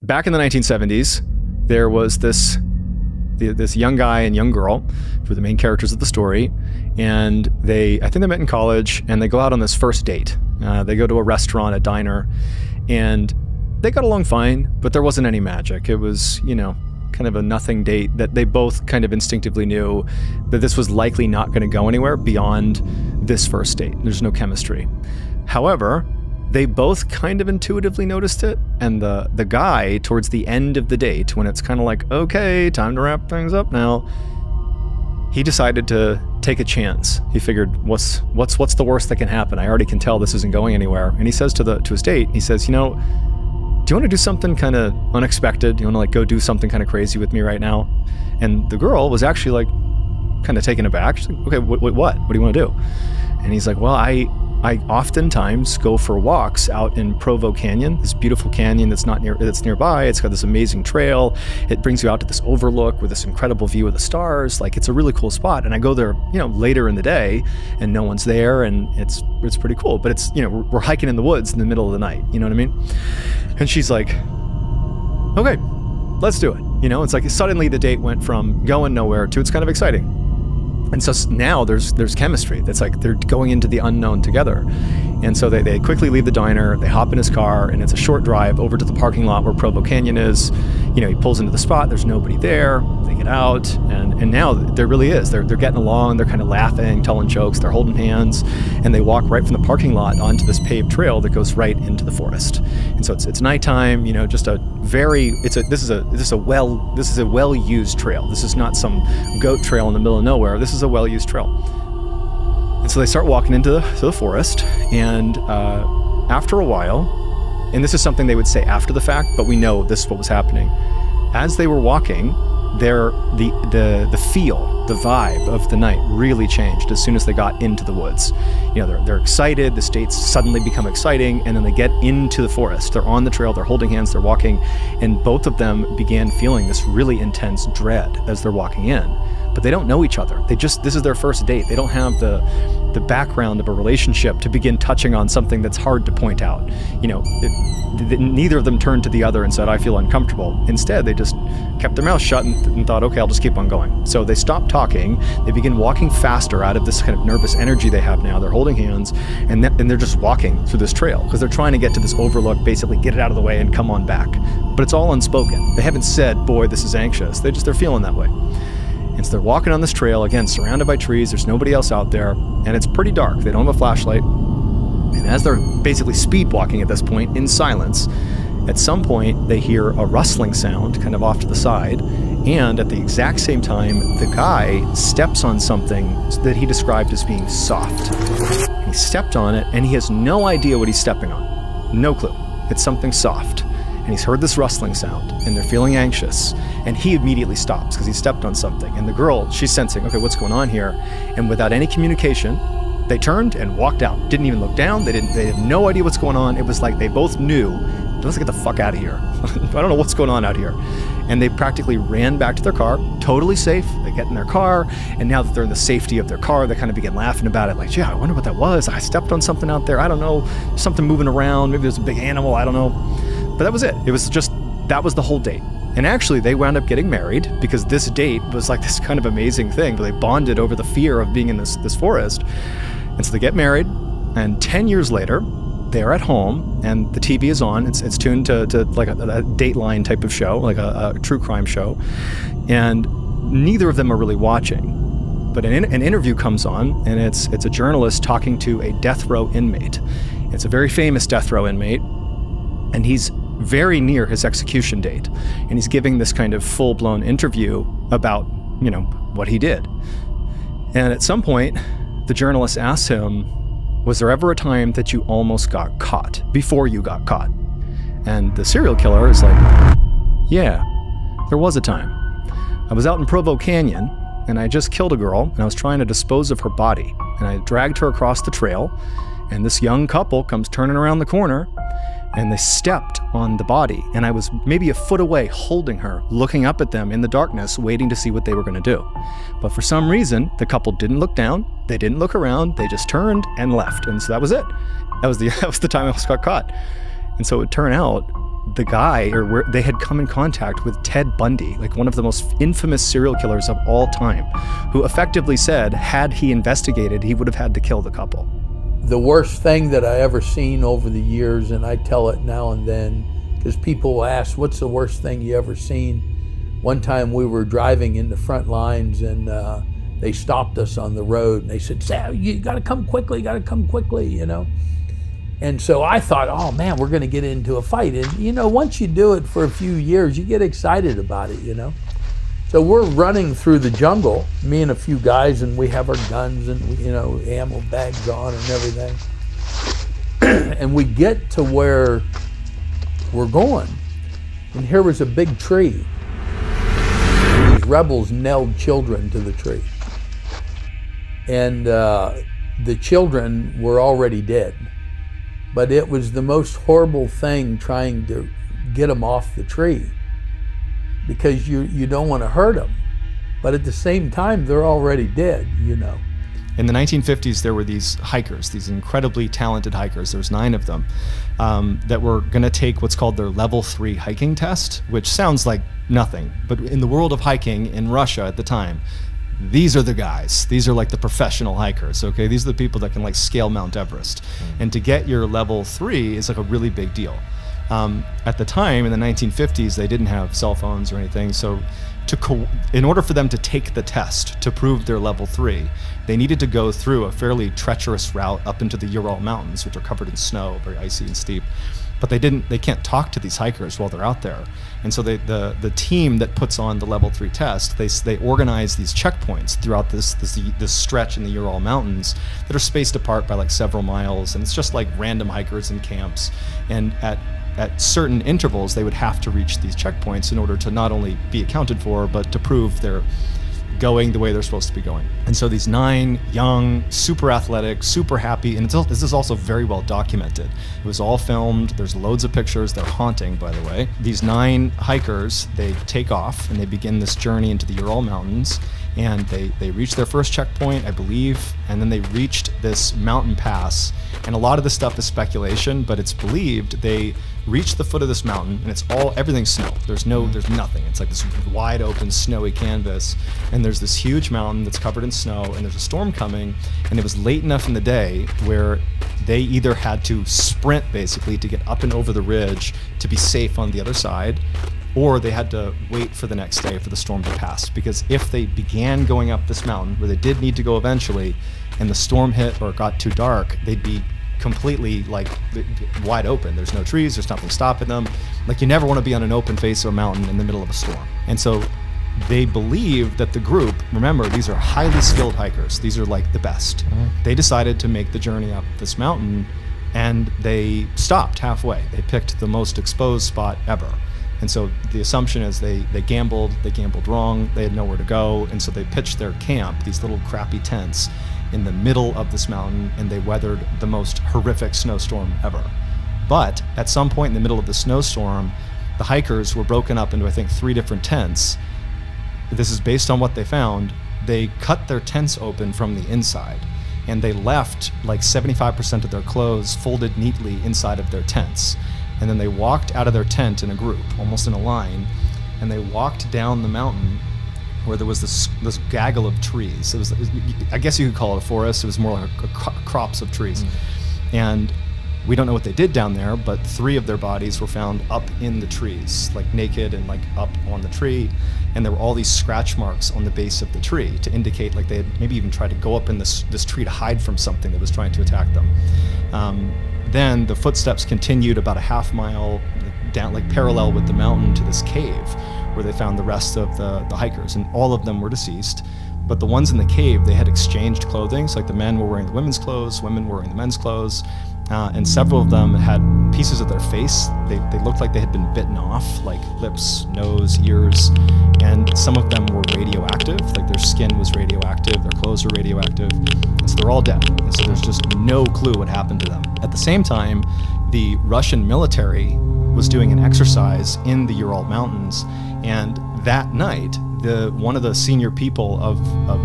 back in the 1970s, there was this young guy and young girl who were the main characters of the story, and I think they met in college, and they go out on this first date. They go to a restaurant, a diner, and they got along fine, but there wasn't any magic. It was, you know, kind of a nothing date that they both kind of instinctively knew that this was likely not going to go anywhere beyond this first date. There's no chemistry. However, they both kind of intuitively noticed it, and the guy, towards the end of the date, when it's kind of like, okay, time to wrap things up now, he decided to take a chance. He figured, what's the worst that can happen? I already can tell this isn't going anywhere. And he says to his date, he says, you know, do you want to do something kind of unexpected? Do you want to like go do something kind of crazy with me right now? And the girl was actually like kind of taken aback. She's like, okay, what do you want to do? And he's like, well, I oftentimes go for walks out in Provo Canyon, this beautiful canyon that's nearby. It's got this amazing trail. It brings you out to this overlook with this incredible view of the stars. Like, it's a really cool spot. And I go there, you know, later in the day, and no one's there, and it's pretty cool. But it's, you know, we're hiking in the woods in the middle of the night. You know what I mean? And she's like, okay, let's do it. You know, it's like suddenly the date went from going nowhere to it's kind of exciting. And so now there's chemistry. That's like they're going into the unknown together. And so they quickly leave the diner, they hop in his car, and it's a short drive over to the parking lot where Provo Canyon is. You know, he pulls into the spot, there's nobody there, they get out, and now there really is. They're getting along, they're kind of laughing, telling jokes, they're holding hands, and they walk right from the parking lot onto this paved trail that goes right into the forest. And so it's nighttime, you know, just a very, this is a well-used trail. This is not some goat trail in the middle of nowhere. This is a well-used trail. And so they start walking into the forest, and after a while, and this is something they would say after the fact, but we know this is what was happening. As they were walking, the feel, the vibe of the night really changed as soon as they got into the woods. You know, they're excited, the dates suddenly become exciting, and then they get into the forest. They're on the trail, they're holding hands, they're walking, and both of them began feeling this really intense dread as they're walking in. But they don't know each other. This is their first date. They don't have the background of a relationship to begin touching on something that's hard to point out. You know, neither of them turned to the other and said, I feel uncomfortable. Instead, they just kept their mouth shut and thought, okay, I'll just keep on going. So they stopped talking. They begin walking faster out of this kind of nervous energy they have now. They're holding hands, and they're just walking through this trail because they're trying to get to this overlook, basically get it out of the way and come on back. But it's all unspoken. They haven't said, boy, this is anxious. They're feeling that way. And so they're walking on this trail, again, surrounded by trees. There's nobody else out there, and it's pretty dark. They don't have a flashlight. And as they're basically speed walking at this point in silence, at some point they hear a rustling sound kind of off to the side, and at the exact same time, the guy steps on something that he described as being soft. He stepped on it, and he has no idea what he's stepping on. No clue. It's something soft. And he's heard this rustling sound, and they're feeling anxious, and he immediately stops because he stepped on something. And the girl, she's sensing, okay, what's going on here? And without any communication, they turned and walked out. Didn't even look down. They had no idea what's going on. It was like they both knew, let's get the fuck out of here. I don't know what's going on out here. And they practically ran back to their car, totally safe. They get in their car, and now that they're in the safety of their car, they kind of begin laughing about it, like, yeah, I wonder what that was. I stepped on something out there. I don't know, something moving around. Maybe there's a big animal. I don't know. But that was it. That was the whole date. And actually, they wound up getting married because this date was like this kind of amazing thing where they bonded over the fear of being in this forest. And so they get married, and 10 years later, they're at home, and the TV is on. It's tuned to like a Dateline type of show, like a true crime show. And neither of them are really watching. But an interview comes on, and it's a journalist talking to a death row inmate. It's a very famous death row inmate, and he's very near his execution date, and he's giving this kind of full-blown interview about, you know, what he did. And at some point, the journalist asks him, was there ever a time that you almost got caught before you got caught? And the serial killer is like, yeah, there was a time. I was out in Provo Canyon, and I just killed a girl, and I was trying to dispose of her body, and I dragged her across the trail, and this young couple comes turning around the corner, and they stepped on the body, and I was maybe a foot away holding her, looking up at them in the darkness, waiting to see what they were going to do. But for some reason, the couple didn't look down, they didn't look around, they just turned and left, and so that was it. That was the time I almost got caught. And so it turned out the guy, or where they had come in contact with Ted Bundy, like one of the most infamous serial killers of all time, who effectively said, had he investigated, he would have had to kill the couple. The worst thing that I ever seen over the years, and I tell it now and then, because people ask, what's the worst thing you ever seen? One time we were driving in the front lines, and they stopped us on the road, and they said, Sam, you gotta come quickly, you know? And so I thought, oh man, we're gonna get into a fight. And you know, once you do it for a few years, you get excited about it, you know? So we're running through the jungle, me and a few guys, and we have our guns and, you know, ammo bags on and everything. And we get to where we're going, and here was a big tree. And these rebels nailed children to the tree. And the children were already dead. But it was the most horrible thing trying to get them off the tree, because you don't want to hurt them, but at the same time they're already dead, you know. In the 1950s, there were these hikers, these incredibly talented hikers. There's 9 of them that were going to take what's called their level 3 hiking test, which sounds like nothing, but in the world of hiking in Russia at the time, these are the guys. These are like the professional hikers, okay? These are the people that can like scale Mount Everest. And to get your level 3 is like a really big deal. At the time, in the 1950s, they didn't have cell phones or anything, so in order for them to take the test to prove their level 3, they needed to go through a fairly treacherous route up into the Ural Mountains, which are covered in snow, very icy and steep. But they can't talk to these hikers while they're out there. And so the team that puts on the level 3 test, they organize these checkpoints throughout this stretch in the Ural Mountains that are spaced apart by like several miles, and it's just like random hikers in camps. And at certain intervals, they would have to reach these checkpoints in order to not only be accounted for, but to prove they're going the way they're supposed to be going. And so these 9 young, super athletic, super happy, and this is also very well documented. It was all filmed. There's loads of pictures. They're haunting, by the way. These 9 hikers, they take off and they begin this journey into the Ural Mountains, and they reach their first checkpoint, I believe, and then they reached this mountain pass. And a lot of this stuff is speculation, but it's believed they reach the foot of this mountain, and everything's snow. There's nothing. It's like this wide open snowy canvas, and there's this huge mountain that's covered in snow, and there's a storm coming, and it was late enough in the day where they either had to sprint basically to get up and over the ridge to be safe on the other side, or they had to wait for the next day for the storm to pass. Because if they began going up this mountain, where they did need to go eventually, and the storm hit or it got too dark, they'd be completely like wide open. There's no trees, there's nothing stopping them. Like, you never want to be on an open face of a mountain in the middle of a storm. And so they believe that the group, remember, these are highly skilled hikers. These are like the best. They decided to make the journey up this mountain, and they stopped halfway. They picked the most exposed spot ever. And so the assumption is they gambled wrong, they had nowhere to go, and so they pitched their camp, these little crappy tents, in the middle of this mountain, and they weathered the most horrific snowstorm ever. But at some point in the middle of the snowstorm, the hikers were broken up into, I think, 3 different tents. This is based on what they found. They cut their tents open from the inside, and they left like 75% of their clothes folded neatly inside of their tents. And then they walked out of their tent in a group, almost in a line, and they walked down the mountain where there was this gaggle of trees. It was, I guess you could call it a forest. It was more like crops of trees. And we don't know what they did down there, but 3 of their bodies were found up in the trees, like naked and like up on the tree. And there were all these scratch marks on the base of the tree to indicate like they had maybe even tried to go up in this tree to hide from something that was trying to attack them. Then the footsteps continued about a half mile down, like parallel with the mountain, to this cave where they found the rest of the hikers, and all of them were deceased. But the ones in the cave, they had exchanged clothing. So like the men were wearing the women's clothes, women were wearing the men's clothes, and several of them had pieces of their face. They looked like they had been bitten off, like lips, nose, ears, and some of them were radioactive, like their skin was radioactive, their clothes were radioactive, and so they're all dead. And so there's just no clue what happened to them. At the same time, the Russian military was doing an exercise in the Ural Mountains, and that night, one of the senior people of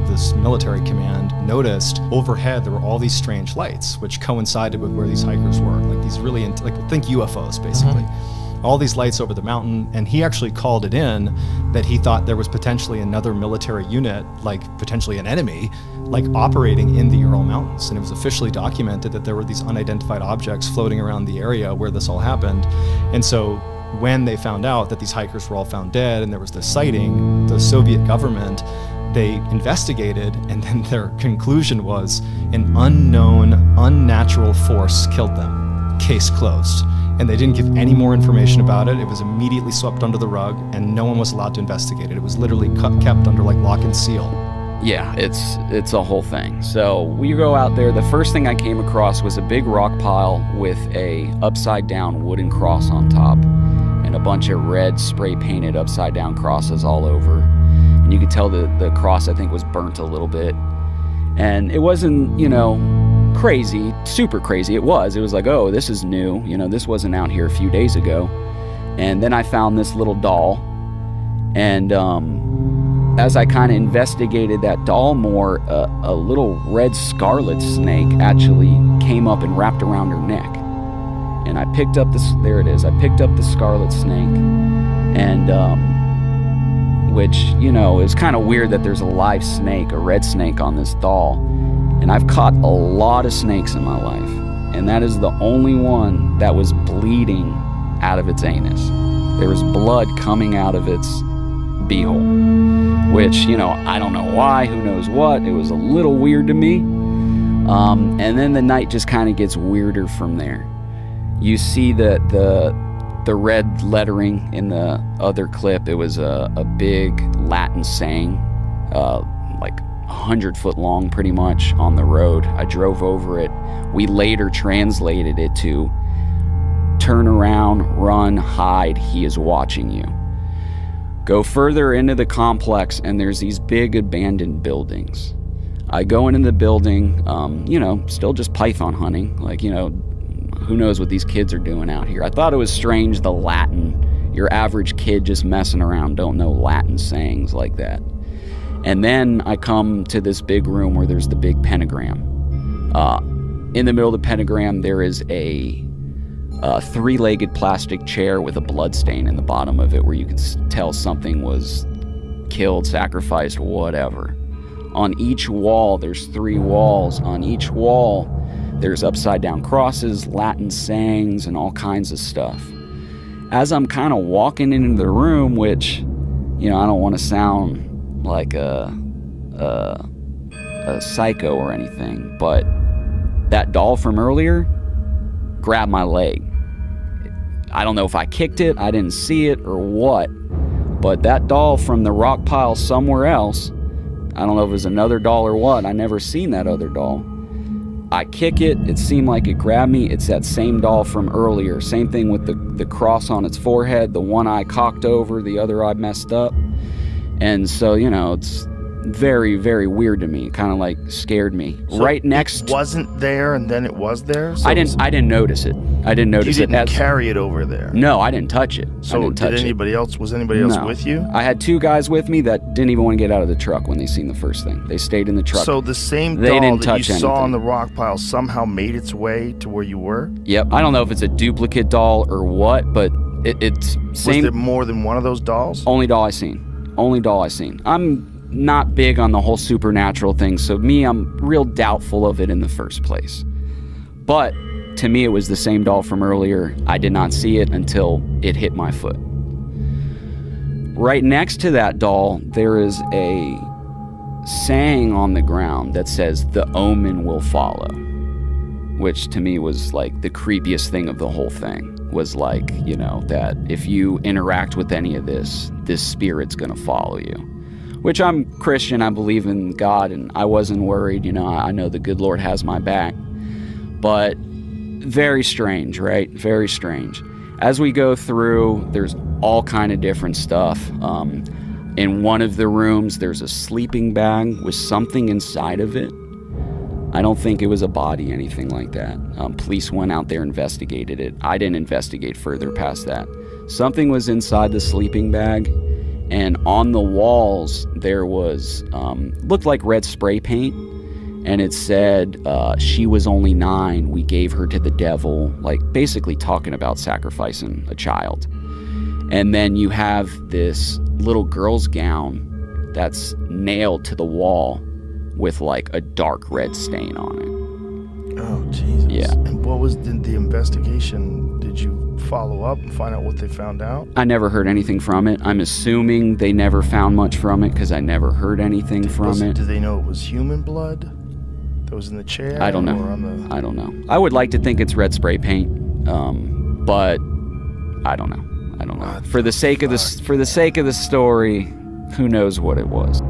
this military command noticed overhead there were all these strange lights, which coincided with where these hikers were, like these really, like think UFOs basically. all these lights over the mountain, and he actually called it in that he thought there was potentially another military unit, like potentially an enemy, like operating in the Ural Mountains. And it was officially documented that there were these unidentified objects floating around the area where this all happened. And so when they found out that these hikers were all found dead and there was this sighting, the Soviet government, they investigated, and then their conclusion was an unknown, unnatural force killed them. Case closed. And they didn't give any more information about it. It was immediately swept under the rug, and no one was allowed to investigate it. It was literally kept under like lock and seal. Yeah, it's a whole thing. So we go out there. The first thing I came across was a big rock pile with a upside down wooden cross on top and a bunch of red spray painted upside down crosses all over. And you could tell the cross, I think, was burnt a little bit. And it wasn't, you know, crazy, super crazy. It was like, oh, this is new. You know, this wasn't out here a few days ago. And then I found this little doll. And as I kind of investigated that doll more, a little red scarlet snake actually came up and wrapped around her neck. And I picked up this, there it is. I picked up the scarlet snake. And which, you know, is kind of weird that there's a live snake, a red snake on this doll. And I've caught a lot of snakes in my life. And that is the only one that was bleeding out of its anus. There was blood coming out of its beehole. Which, you know, I don't know why, who knows what. It was a little weird to me. And then the night just kind of gets weirder from there. You see the red lettering in the other clip. It was a big Latin saying, like 100-foot long pretty much, on the road. I drove over it. We later translated it to turn around, run, hide, he is watching you. Go further into the complex and there's these big abandoned buildings. I go into the building, you know, still just python hunting, like, you know, who knows what these kids are doing out here. I thought it was strange, the Latin, your average kid just messing around don't know Latin sayings like that. And then I come to this big room where there's the big pentagram. In the middle of the pentagram, there is a three-legged plastic chair with a blood stain in the bottom of it where you can tell something was killed, sacrificed, whatever. On each wall, there's 3 walls. On each wall, there's upside-down crosses, Latin sayings, and all kinds of stuff. As I'm kind of walking into the room, which, you know, I don't want to sound like a psycho or anything, but that doll from earlier grabbed my leg. I don't know if I kicked it, I didn't see it, or what, but that doll from the rock pile somewhere else, I don't know if it was another doll or what, I never seen that other doll. I kick it, it seemed like it grabbed me. It's that same doll from earlier. Same thing with the cross on its forehead, the one eye cocked over, the other eye messed up. And so, you know, it's very, very weird to me. Kind of like scared me. So right next, it wasn't there, and then it was there. So I didn't notice it. I didn't notice it. You didn't carry it over there. No, I didn't touch it. So did anybody else? Was anybody else with you? I had 2 guys with me that didn't even want to get out of the truck when they seen the first thing. They stayed in the truck. So the same doll that you saw on the rock pile somehow made its way to where you were? Yep. I don't know if it's a duplicate doll or what, but it's same. Was there more than one of those dolls? Only doll I seen. Only doll I seen. I'm not big on the whole supernatural thing, so me, I'm real doubtful of it in the first place. But to me, it was the same doll from earlier. I did not see it until it hit my foot. Right next to that doll, there is a saying on the ground that says, "The omen will follow," which to me was like the creepiest thing of the whole thing. Was like, you know, that if you interact with any of this spirit's gonna follow you. Which I'm Christian, I believe in God, and I wasn't worried, you know, I know the good Lord has my back. But very strange, right? Very strange. As we go through, there's all kind of different stuff. In one of the rooms, there's a sleeping bag with something inside of it. I don't think it was a body, anything like that. Police went out there, investigated it. I didn't investigate further past that. Something was inside the sleeping bag, and on the walls there was, looked like red spray paint, and it said she was only 9, we gave her to the devil, like basically talking about sacrificing a child. And then you have this little girl's gown that's nailed to the wall with like a dark red stain on it. Oh, Jesus. Yeah. And what was the investigation? Did you follow up and find out what they found out? I never heard anything from it. I'm assuming they never found much from it because I never heard anything from it. Did they know it was human blood that was in the chair? I don't know. Or on the... I don't know. I would like to think it's red spray paint, but I don't know. I don't know. For the sake of the story, who knows what it was.